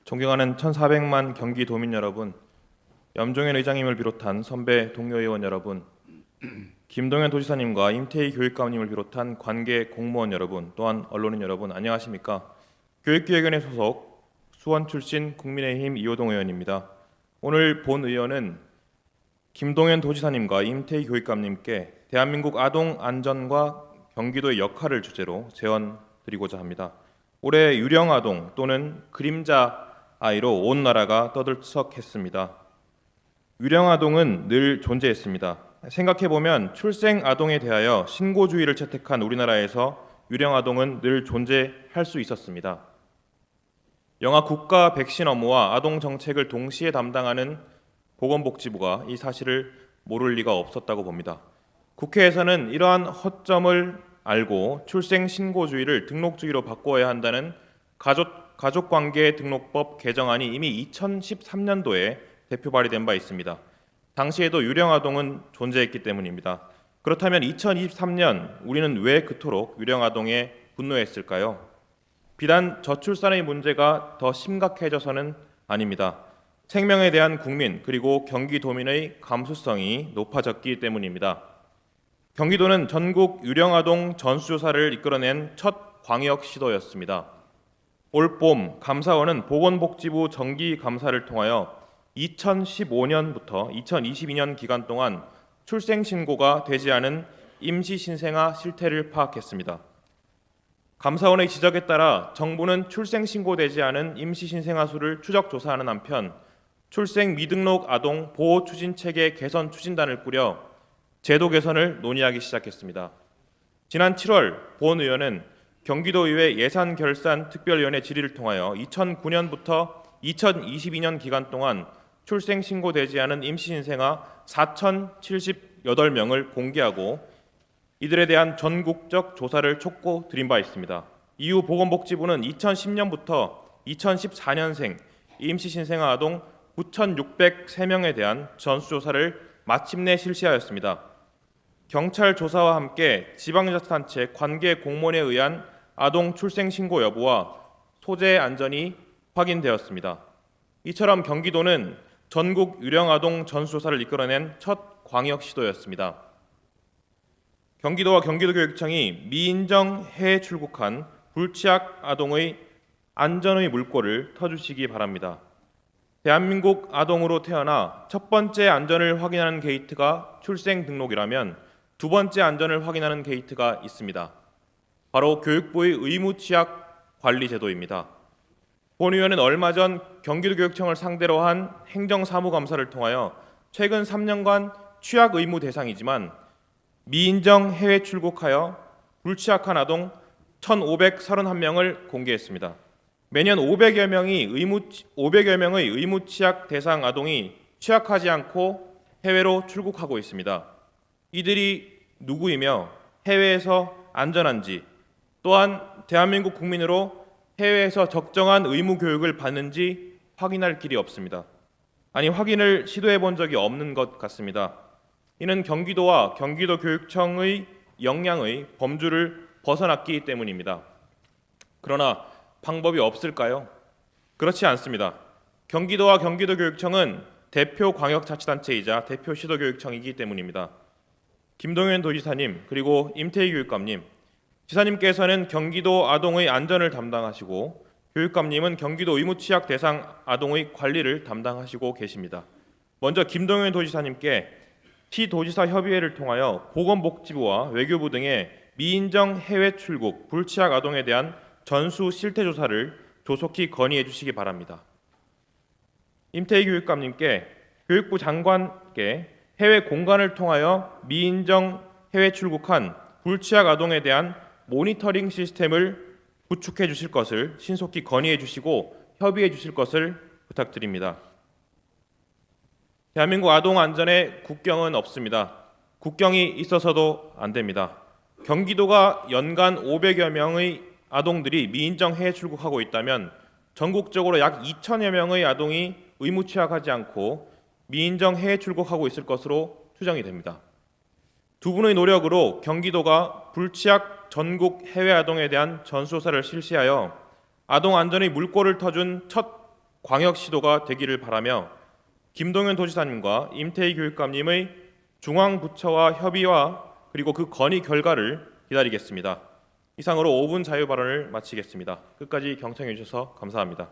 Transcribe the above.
존경하는 1,400만 경기도민 여러분, 염종현 의장님을 비롯한 선배 동료 의원 여러분, 김동연 도지사님과 임태희 교육감님을 비롯한 관계 공무원 여러분, 또한 언론인 여러분, 안녕하십니까? 교육기획위원회 소속 수원 출신 국민의힘 이호동 의원입니다. 오늘 본 의원은 김동연 도지사님과 임태희 교육감님께 대한민국 아동 안전과 경기도의 역할을 주제로 제언 드리고자 합니다. 올해 유령 아동 또는 그림자 아이로 온 나라가 떠들썩했습니다. 유령 아동은 늘 존재했습니다. 생각해보면 출생 아동에 대하여 신고주의를 채택한 우리나라에서 유령 아동은 늘 존재할 수 있었습니다. 영아 국가 백신 업무와 아동 정책을 동시에 담당하는 보건복지부가 이 사실을 모를 리가 없었다고 봅니다. 국회에서는 이러한 허점을 알고 출생 신고주의를 등록주의로 바꿔야 한다는 가족관계 등록법 개정안이 이미 2013년도에 대표 발의된 바 있습니다. 당시에도 유령 아동은 존재했기 때문입니다. 그렇다면 2023년 우리는 왜 그토록 유령 아동에 분노했을까요? 비단 저출산의 문제가 더 심각해져서는 아닙니다. 생명에 대한 국민 그리고 경기도민의 감수성이 높아졌기 때문입니다. 경기도는 전국 유령 아동 전수조사를 이끌어낸 첫 광역 시도였습니다. 올봄 감사원은 보건복지부 정기감사를 통하여 2015년부터 2022년 기간 동안 출생신고가 되지 않은 임시신생아 실태를 파악했습니다. 감사원의 지적에 따라 정부는 출생신고되지 않은 임시신생아 수를 추적조사하는 한편 출생 미등록 아동 보호추진체계 개선 추진단을 꾸려 제도 개선을 논의하기 시작했습니다. 지난 7월 본 의원은 경기도의회 예산결산특별위원회 질의를 통하여 2009년부터 2022년 기간 동안 출생신고되지 않은 임시신생아 4,078명을 공개하고 이들에 대한 전국적 조사를 촉구 드린 바 있습니다. 이후 보건복지부는 2010년부터 2014년생 임시신생아 아동 9,603명에 대한 전수조사를 마침내 실시하였습니다. 경찰 조사와 함께 지방자치단체 관계 공무원에 의한 아동 출생 신고 여부와 소재 안전이 확인되었습니다. 이처럼 경기도는 전국 유령 아동 전수조사를 이끌어낸 첫 광역 시도였습니다. 경기도와 경기도교육청이 미인정 해외 출국한 불취약 아동의 안전의 물꼬를 터주시기 바랍니다. 대한민국 아동으로 태어나 첫 번째 안전을 확인하는 게이트가 출생 등록이라면 두 번째 안전을 확인하는 게이트가 있습니다. 바로 교육부의 의무 취약 관리 제도입니다. 본 의원은 얼마 전 경기도교육청을 상대로 한 행정사무감사를 통하여 최근 3년간 취약 의무 대상이지만 미인정 해외 출국하여 불취약한 아동 1,531명을 공개했습니다. 매년 500여 명의 의무 취약 대상 아동이 취약하지 않고 해외로 출국하고 있습니다. 이들이 누구이며 해외에서 안전한지 또한 대한민국 국민으로 해외에서 적정한 의무 교육을 받는지 확인할 길이 없습니다. 아니 확인을 시도해 본 적이 없는 것 같습니다. 이는 경기도와 경기도교육청의 역량의 범주를 벗어났기 때문입니다. 그러나 방법이 없을까요? 그렇지 않습니다. 경기도와 경기도교육청은 대표 광역자치단체이자 대표 시도교육청이기 때문입니다. 김동연 도지사님 그리고 임태희 교육감님, 지사님께서는 경기도 아동의 안전을 담당하시고 교육감님은 경기도 의무취약 대상 아동의 관리를 담당하시고 계십니다. 먼저 김동연 도지사님께 시도지사 협의회를 통하여 보건복지부와 외교부 등의 미인정 해외 출국 불취약 아동에 대한 전수 실태 조사를 조속히 건의해 주시기 바랍니다. 임태희 교육감님께 교육부 장관께 해외 공간을 통하여 미인정 해외 출국한 불취약 아동에 대한 모니터링 시스템을 구축해 주실 것을 신속히 건의해 주시고 협의해 주실 것을 부탁드립니다. 대한민국 아동 안전에 국경은 없습니다. 국경이 있어서도 안 됩니다. 경기도가 연간 500여 명의 아동들이 미인정 해외 출국하고 있다면 전국적으로 약 2천여 명의 아동이 의무 취약하지 않고 미인정 해외 출국하고 있을 것으로 추정이 됩니다. 두 분의 노력으로 경기도가 불취약 전국 해외 아동에 대한 전수조사를 실시하여 아동 안전의 물꼬를 터준 첫 광역시도가 되기를 바라며 김동연 도지사님과 임태희 교육감님의 중앙부처와 협의와 그리고 그 건의 결과를 기다리겠습니다. 이상으로 5분 자유 발언을 마치겠습니다. 끝까지 경청해 주셔서 감사합니다.